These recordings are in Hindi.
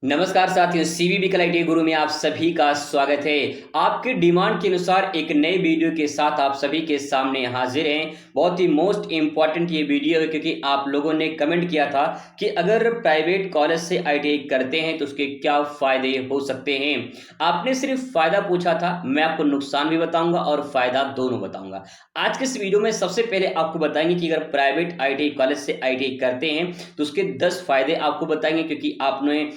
नमस्कार साथियों, सीवीबी कलेक्टिव गुरु में आप सभी का स्वागत है। आपके डिमांड के अनुसार एक नए वीडियो के साथ आप सभी के सामने हाजिर हैं। बहुत ही मोस्ट इम्पॉर्टेंट ये वीडियो है क्योंकि आप लोगों ने कमेंट किया था कि अगर प्राइवेट कॉलेज से आईटीआई करते हैं तो उसके क्या फ़ायदे हो सकते हैं। आपने सिर्फ फ़ायदा पूछा था, मैं आपको नुकसान भी बताऊंगा और फ़ायदा दोनों बताऊंगा। आज के इस वीडियो में सबसे पहले आपको बताएंगे कि अगर प्राइवेट आईटीआई कॉलेज से आईटीआई करते हैं तो उसके 10 फ़ायदे आपको बताएंगे, क्योंकि आपने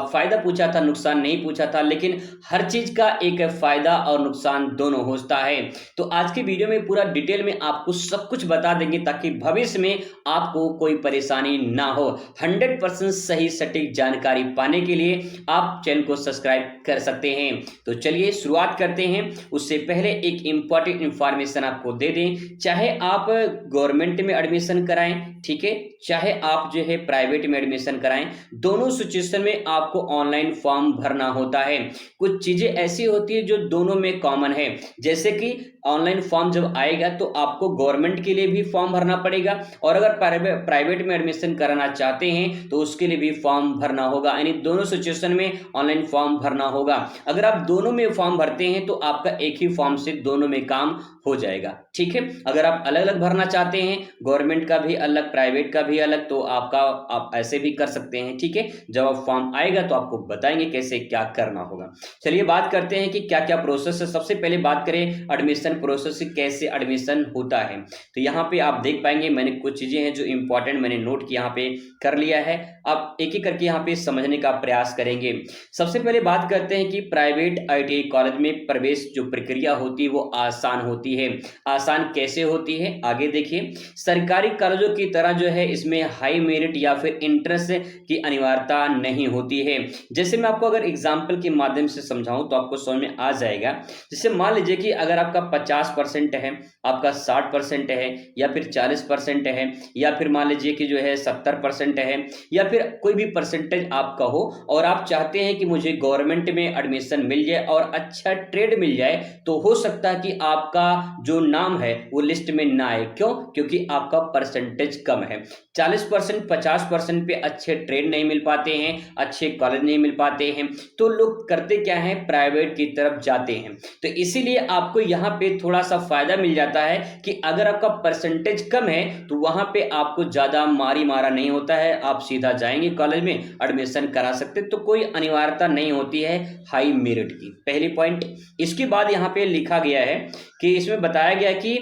फायदा पूछा था, नुकसान नहीं पूछा था। लेकिन हर चीज का एक फायदा और नुकसान दोनों होता है। तो आज के वीडियो में पूरा डिटेल में आपको सब कुछ बता देंगे ताकि भविष्य में आपको कोई परेशानी ना हो। 100% सही सटीक जानकारी पाने के लिए आप चैनल को सब्सक्राइब कर सकते हैं। तो चलिए शुरुआत करते हैं। उससे पहले एक इंपॉर्टेंट इंफॉर्मेशन आपको दे दें, चाहे आप गवर्नमेंट में एडमिशन कराएं, ठीक है, चाहे आप जो है प्राइवेट में एडमिशन कराएं, दोनों सिचुएशन में आपको ऑनलाइन फॉर्म भरना होता है। कुछ चीजें ऐसी होती है जो दोनों में कॉमन है, जैसे कि ऑनलाइन फॉर्म जब आएगा तो आपको गवर्नमेंट के लिए भी फॉर्म भरना पड़ेगा, और अगर प्राइवेट में एडमिशन कराना चाहते हैं तो उसके लिए भी फॉर्म भरना होगा। यानी दोनों सिचुएशन में ऑनलाइन फॉर्म भरना होगा। अगर आप दोनों में फॉर्म भरते हैं तो आपका एक ही फॉर्म से दोनों में काम हो जाएगा, ठीक है। अगर आप अलग अलग भरना चाहते हैं, गवर्नमेंट का भी अलग प्राइवेट का भी अलग, तो आप ऐसे भी कर सकते हैं, ठीक है। जब आप फॉर्म आएगा तो आपको बताएंगे कैसे क्या करना होगा। चलिए बात करते हैं कि क्या क्या प्रोसेस है। सबसे पहले बात करें एडमिशन प्रोसेस, कैसे एडमिशन होता है। तो यहाँ पे आप देख पाएंगे मैंने कुछ चीजें हैं जो इंपॉर्टेंट मैंने नोट यहाँ पे कर लिया है। आप एक एक करके यहाँ पे समझने का प्रयास करेंगे। सबसे पहले बात करते हैं कि प्राइवेट आईटीआई कॉलेज में प्रवेश जो प्रक्रिया होती है वो आसान होती है। आसान कैसे होती है आगे देखिए। सरकारी कॉलेजों की तरह जो है इसमें हाई मेरिट या फिर इंट्रेंस की अनिवार्यता नहीं होती है। जैसे मैं आपको अगर एग्जाम्पल के माध्यम से समझाऊं तो आपको समझ में आ जाएगा। जैसे मान लीजिए कि अगर आपका 50% है, आपका 60% है, या फिर 40% है, या फिर मान लीजिए कि जो है 70% है, या फिर कोई भी परसेंटेज आपका हो, और आप चाहते हैं कि मुझे गवर्नमेंट में एडमिशन मिल जाए और अच्छा ट्रेड मिल जाए, तो हो सकता है कि आपका जो नाम है वो लिस्ट में ना आए। क्यों? क्योंकि आपका परसेंटेज कम है। 40% 50% पे अच्छे ट्रेड नहीं मिल पाते हैं, अच्छे कॉलेज नहीं मिल पाते हैं, तो लोग करते क्या है, प्राइवेट की तरफ जाते हैं। तो इसीलिए आपको यहाँ पे थोड़ा सा फायदा मिल जाता है कि अगर आपका परसेंटेज कम है तो वहां पे आपको ज्यादा मारी मारा नहीं होता है, आप सीधा जाएंगे कॉलेज में एडमिशन करा सकते, तो कोई अनिवार्यता नहीं होती है हाई मेरिट की। पहली पॉइंट। इसके बाद यहाँ पे लिखा गया है कि इसमें बताया गया कि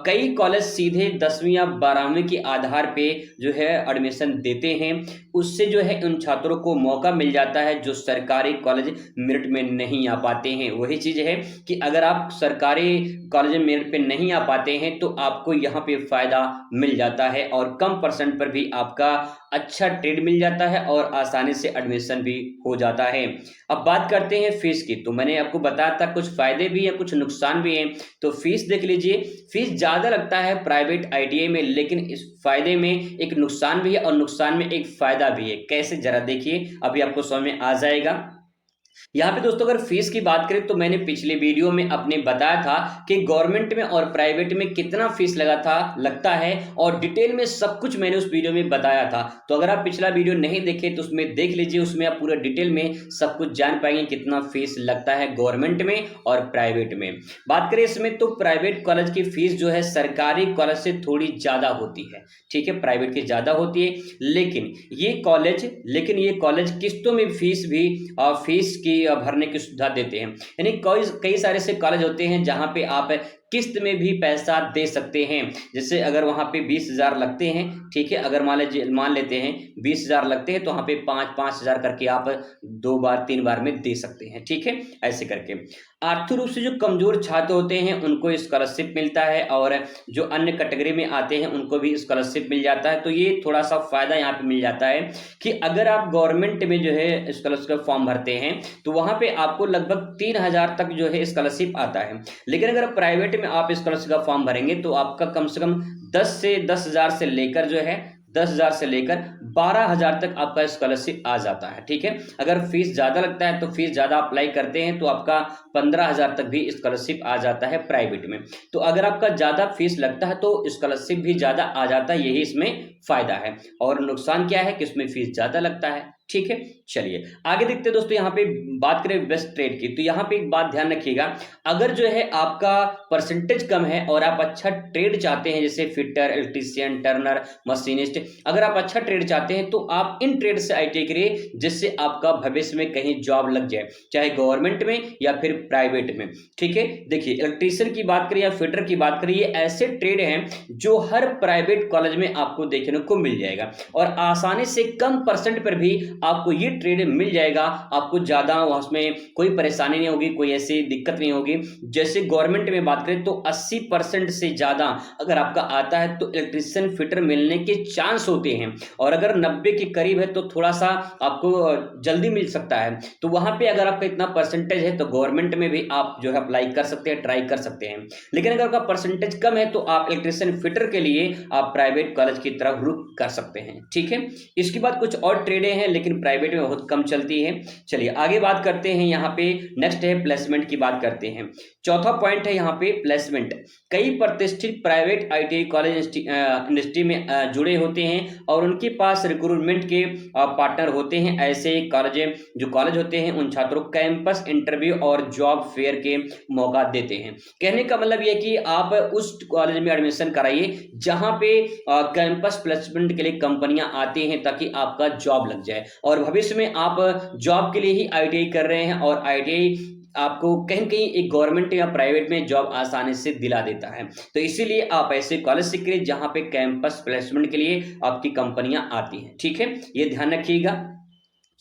कई कॉलेज सीधे 10वीं या 12वीं के आधार पे जो है एडमिशन देते हैं। उससे जो है उन छात्रों को मौका मिल जाता है जो सरकारी कॉलेज मेरिट में नहीं आ पाते हैं। वही चीज है कि अगर आप सरकारी कॉलेज में मेरिट पे नहीं आ पाते हैं तो आपको यहाँ पे फायदा मिल जाता है, और कम परसेंट पर भी आपका अच्छा ट्रेड मिल जाता है और आसानी से एडमिशन भी हो जाता है। अब बात करते हैं फीस की। तो मैंने आपको बताया था कुछ फायदे भी हैं कुछ नुकसान भी हैं। तो फीस देख लीजिए। फीस ज्यादा लगता है प्राइवेट आईटीआई में, लेकिन इस फायदे में एक नुकसान भी है और नुकसान में एक फायदा भी है। कैसे, जरा देखिए, अभी आपको समझ में आ जाएगा। यहाँ पे दोस्तों अगर फीस की बात करें तो मैंने पिछले वीडियो में अपने बताया था कि गवर्नमेंट में और प्राइवेट में कितना फीस लगता है, और डिटेल में सब कुछ मैंने उस वीडियो में बताया था। तो अगर आप पिछला वीडियो नहीं देखे तो उसमें देख लीजिए, उसमें आप पूरा डिटेल में सब कुछ जान पाएंगे कितना फीस लगता है गवर्नमेंट में और प्राइवेट में। बात करें इसमें तो प्राइवेट कॉलेज की फीस जो है सरकारी कॉलेज से थोड़ी ज्यादा होती है, ठीक है, प्राइवेट की ज्यादा होती है। लेकिन ये कॉलेज किस्तों में फीस की भरने की सुविधा देते हैं। यानी कई कई सारे से कॉलेज होते हैं जहां पे आप किस्त में भी पैसा दे सकते हैं। जैसे अगर वहां पे 20,000 लगते हैं, ठीक है, अगर मान लेते हैं 20,000 लगते हैं, तो वहां पे 5,000 करके आप 2 बार 3 बार में दे सकते हैं, ठीक है, ऐसे करके। आर्थिक रूप से जो कमजोर छात्र होते हैं उनको स्कॉलरशिप मिलता है, और जो अन्य कैटेगरी में आते हैं उनको भी स्कॉलरशिप मिल जाता है। तो ये थोड़ा सा फायदा यहाँ पे मिल जाता है कि अगर आप गवर्नमेंट में जो है स्कॉलरशिप का फॉर्म भरते हैं तो वहां पे आपको लगभग 3,000 तक जो है स्कॉलरशिप आता है। लेकिन अगर प्राइवेट में आप स्कॉलरशिप का फॉर्म भरेंगे तो आपका कम से कम 10,000 से लेकर जो है 10,000 से लेकर 12,000 तक आपका स्कॉलरशिप आ जाता है, ठीक है। अगर फीस ज्यादा लगता है तो फीस ज्यादा अप्लाई करते हैं तो आपका 15,000 तक भी स्कॉलरशिप आ जाता है प्राइवेट में। तो अगर आपका ज्यादा फीस लगता है तो स्कॉलरशिप भी ज्यादा आ जाता है, यही इसमें फायदा है, और नुकसान क्या है कि उसमें फीस ज़्यादा लगता है। ठीक है, चलिए आगे देखते हैं दोस्तों। यहाँ पे बात करें बेस्ट ट्रेड की, तो यहाँ पे एक बात ध्यान रखिएगा, अगर जो है आपका परसेंटेज कम है और आप अच्छा ट्रेड चाहते हैं, जैसे फिटर, इलेक्ट्रीशियन, टर्नर, मशीनिस्ट, अगर आप अच्छा ट्रेड चाहते हैं तो आप इन ट्रेड से आईटीआई करिए, जिससे आपका भविष्य में कहीं जॉब लग जाए, चाहे गवर्नमेंट में या फिर प्राइवेट में। ठीक है, देखिए इलेक्ट्रीशियन की बात करिए या फिटर की बात करिए, ऐसे ट्रेड हैं जो हर प्राइवेट कॉलेज में आपको देखने को मिल जाएगा, और आसानी से कम परसेंट पर भी आपको ये ट्रेड मिल जाएगा। आपको ज्यादा उसमें कोई परेशानी नहीं होगी, कोई ऐसी दिक्कत नहीं होगी। जैसे गवर्नमेंट में बात करें तो 80% से ज्यादा अगर आपका आता है तो इलेक्ट्रीशियन फिटर मिलने के चांस होते हैं, और अगर 90 के करीब है तो थोड़ा सा आपको जल्दी मिल सकता है। तो वहां पे अगर आपका इतना परसेंटेज है तो गवर्नमेंट में भी आप जो है अप्लाई कर सकते हैं, ट्राई कर सकते हैं। लेकिन अगर आपका परसेंटेज कम है तो आप इलेक्ट्रीशियन फिटर के लिए आप प्राइवेट कॉलेज की तरफ रुख कर सकते हैं। ठीक है, इसके बाद कुछ और ट्रेडें हैं लेकिन प्राइवेट में बहुत कम चलती है। चलिए आगे बात करते हैं, यहाँ पे नेक्स्ट है प्लेसमेंट की बात करते हैं। चौथा पॉइंट है यहाँ पे प्लेसमेंट। कई प्रतिष्ठित प्राइवेट आईटीआई कॉलेज इंडस्ट्री में जुड़े होते हैं और उनके पास रिक्रूटमेंट के पार्टनर होते हैं। ऐसे कॉलेज होते हैं उन छात्रों को कैंपस इंटरव्यू और जॉब फेयर के मौका देते हैं। कहने का मतलब यह कि आप उस कॉलेज में एडमिशन कराइए जहां पे कैंपस प्लेसमेंट के लिए कंपनियां आती हैं, ताकि आपका जॉब लग जाए, और भविष्य में आप जॉब के लिए ही आईटीआई कर रहे हैं, और आईटीआई आपको कहीं कहीं एक गवर्नमेंट या प्राइवेट में जॉब आसानी से दिला देता है। तो इसीलिए आप ऐसे कॉलेज से करिए जहां पे कैंपस प्लेसमेंट के लिए आपकी कंपनियां आती हैं। ठीक है, ये ध्यान रखिएगा।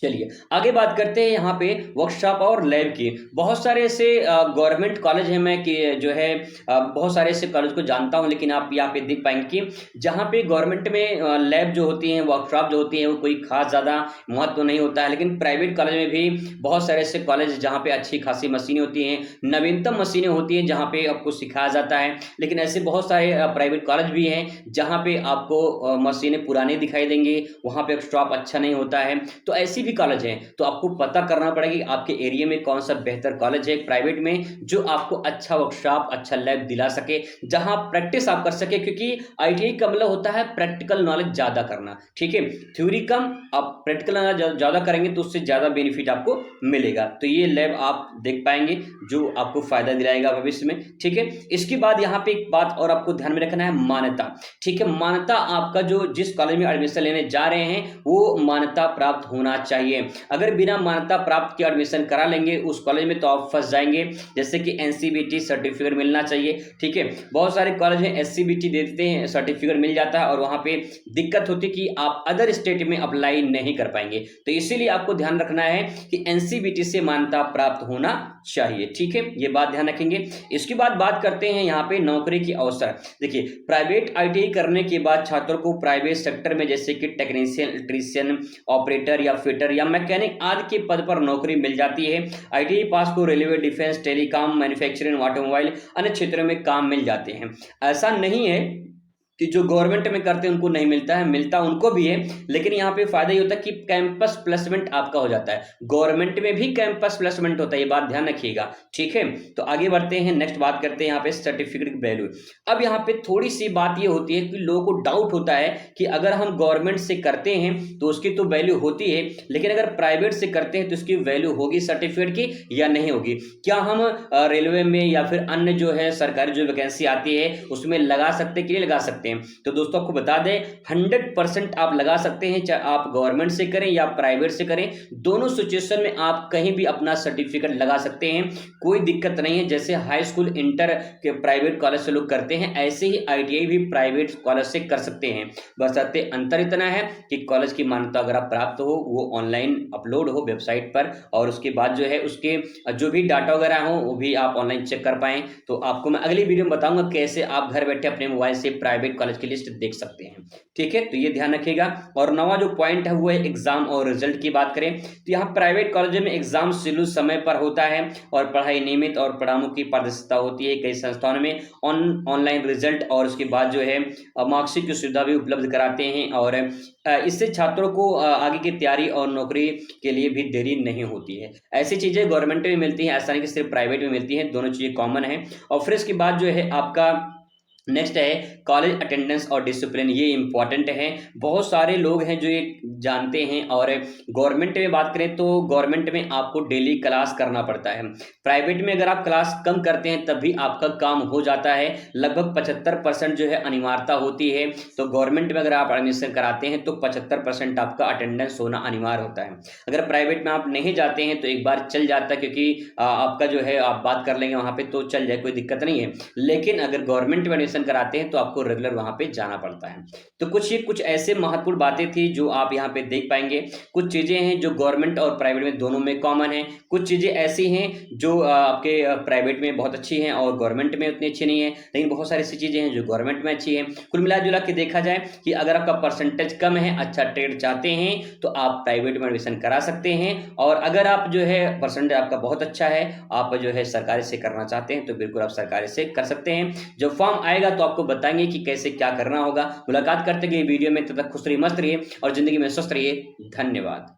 चलिए आगे बात करते हैं यहाँ पे वर्कशॉप और लैब की। बहुत सारे ऐसे गवर्नमेंट कॉलेज हैं, मैं कि जो है बहुत सारे ऐसे कॉलेज को जानता हूँ, लेकिन आप यहाँ पे देख पाएंगे कि जहाँ पे गवर्नमेंट में लैब जो होती हैं, वर्कशॉप जो होती हैं, वो कोई खास ज़्यादा महत्व तो नहीं होता है। लेकिन प्राइवेट कॉलेज में भी बहुत सारे ऐसे कॉलेज जहाँ पे अच्छी खासी मशीनें होती हैं, नवीनतम मशीनें होती हैं, जहाँ पे आपको सिखाया जाता है। लेकिन ऐसे बहुत सारे प्राइवेट कॉलेज भी हैं जहाँ पे आपको मशीनें पुरानी दिखाई देंगी, वहाँ पे स्टॉफ अच्छा नहीं होता है। तो ऐसी भी कॉलेज है, तो आपको पता करना पड़ेगा कि आपके एरिया में कौन सा बेहतर कॉलेज है प्राइवेट में, जो आपको अच्छा वर्कशॉप, अच्छा लैब दिला सके, जहां प्रैक्टिस आप कर सके, क्योंकि आईटीआई का मतलब होता है प्रैक्टिकल नॉलेज ज्यादा करना। ठीक है, थ्योरी कम, आप प्रैक्टिकल नॉलेज ज्यादा करेंगे तो उससे ज्यादा बेनिफिट आपको मिलेगा। तो ये लैब आप देख पाएंगे जो आपको फायदा दिलाएगा भविष्य में। ठीक है, इसके बाद यहाँ पे एक बात और आपको ध्यान में रखना है, मान्यता। ठीक है, मान्यता आपका जो जिस कॉलेज में एडमिशन लेने जा रहे हैं वो मान्यता प्राप्त होना चाहिए। अगर बिना मान्यता प्राप्त के एडमिशन करा लेंगे उस कॉलेज में तो आप फंस जाएंगे। जैसे कि एनसीबीटी सर्टिफिकेट मिलना चाहिए। ठीक है, बहुत सारे कॉलेज में एससीबीटी दे देते हैं, सर्टिफिकेट मिल जाता है, और वहां पे दिक्कत होती है कि आप अदर स्टेट में अप्लाई नहीं कर पाएंगे। तो इसीलिए आपको ध्यान रखना है कि एनसीबीटी से मान्यता प्राप्त होना चाहिए। ठीक है, ये बात ध्यान रखेंगे। इसके बाद बात करते हैं यहाँ पे नौकरी की अवसर। देखिए प्राइवेट आईटीआई करने के बाद छात्रों को प्राइवेट सेक्टर में जैसे कि टेक्नीशियन, इलेक्ट्रीशियन, ऑपरेटर या फिटर या मैकेनिक आदि के पद पर नौकरी मिल जाती है। आईटीआई पास को railway, defence, telecom, manufacturing, automobile, अन्य क्षेत्रों में काम मिल जाते हैं। ऐसा नहीं है कि जो गवर्नमेंट में करते हैं उनको नहीं मिलता है, मिलता उनको भी है, लेकिन यहाँ पे फायदा ये होता है कि कैंपस प्लेसमेंट आपका हो जाता है। गवर्नमेंट में भी कैंपस प्लेसमेंट होता है, ये बात ध्यान रखिएगा। ठीक है, तो आगे बढ़ते हैं, नेक्स्ट बात करते हैं यहाँ पे सर्टिफिकेट की वैल्यू। अब यहाँ पे थोड़ी सी बात ये होती है कि लोगों को डाउट होता है कि अगर हम गवर्नमेंट से करते हैं तो उसकी तो वैल्यू होती है, लेकिन अगर प्राइवेट से करते हैं तो उसकी वैल्यू होगी सर्टिफिकेट की या नहीं होगी। क्या हम रेलवे में या फिर अन्य जो है सरकारी जो वैकेंसी आती है उसमें लगा सकते कि नहीं लगा सकते? तो दोस्तों आपको बता दें 100% आप लगा सकते हैं, चाहे आप गवर्नमेंट से करें या प्राइवेट से करें, दोनों सिचुएशन में आप कहीं भी अपना सर्टिफिकेट लगा सकते हैं, कोई दिक्कत नहीं है। जैसे हाई स्कूल, इंटर के प्राइवेट कॉलेज से लोग करते हैं, ऐसे ही आईटीआई भी प्राइवेट कॉलेज से कर सकते हैं। बशर्ते अंतर इतना है कि कॉलेज की मान्यता अगर आप प्राप्त हो, वो ऑनलाइन अपलोड हो वेबसाइट पर, और उसके बाद जो है उसके जो भी डाटा वगैरह हो वो भी आप ऑनलाइन चेक कर पाएं। तो आपको मैं अगली वीडियो में बताऊंगा कैसे आप घर बैठे अपने मोबाइल से प्राइवेट कॉलेज की लिस्ट देख सकते हैं। ठीक है, तो ये ध्यान रखिएगा। और नवा जो पॉइंट है वो है एग्जाम और रिजल्ट की बात करें तो यहाँ प्राइवेट कॉलेज में एग्जाम शेड्यूल समय पर होता है और पढ़ाई नियमित और पढ़ाओं की पारदर्शिता होती है। कई संस्थानों में ऑनलाइन रिजल्ट और उसके बाद जो है मार्कशीट की सुविधा भी उपलब्ध कराते हैं, और इससे छात्रों को आगे की तैयारी और नौकरी के लिए भी देरी नहीं होती है। ऐसी चीजें गवर्नमेंट में मिलती हैं, ऐसा नहीं कि सिर्फ प्राइवेट में मिलती हैं, दोनों चीजें कॉमन है। और फिर इसके बाद जो है आपका नेक्स्ट है कॉलेज अटेंडेंस और डिसिप्लिन, ये इंपॉर्टेंट है। बहुत सारे लोग हैं जो ये जानते हैं। और गवर्नमेंट में बात करें तो गवर्नमेंट में आपको डेली क्लास करना पड़ता है। प्राइवेट में अगर आप क्लास कम करते हैं तब भी आपका काम हो जाता है। लगभग 75% जो है अनिवार्यता होती है। तो गवर्नमेंट में अगर आप एडमिशन कराते हैं तो 75% आपका अटेंडेंस होना अनिवार्य होता है। अगर प्राइवेट में आप नहीं जाते हैं तो एक बार चल जाता है, क्योंकि आपका जो है आप बात कर लेंगे वहाँ पे तो चल जाए, कोई दिक्कत नहीं है। लेकिन अगर गवर्नमेंट में एडमिशन कराते हैं तो आपको रेगुलर वहां पे जाना पड़ता है। तो कुछ ऐसे महत्वपूर्ण बातें थी जो आप यहाँ पे देख पाएंगे। कुछ चीजें हैं जो गवर्नमेंट और प्राइवेट में दोनों में कॉमन है। कुछ चीजें ऐसी हैं जो आपके प्राइवेट में बहुत अच्छी हैं और गवर्नमेंट में उतनी अच्छी नहीं है। लेकिन बहुत सारी ऐसी चीजें हैं जो गवर्नमेंट में अच्छी है। कुल मिला जुला के देखा जाए कि अगर आपका परसेंटेज कम है, अच्छा ट्रेड चाहते हैं, तो आप प्राइवेट में एडमिशन करा सकते हैं। और अगर आप जो है परसेंटेज आपका बहुत अच्छा है, आप जो है सरकारी से करना चाहते हैं, तो बिल्कुल आप सरकारी से कर सकते हैं। जब फॉर्म आएगा तो आपको बताएंगे कि कैसे क्या करना होगा। मुलाकात करते गए वीडियो में, तब तक खुश रहिए, मस्त रहिए और जिंदगी में स्वस्थ रहिए। धन्यवाद।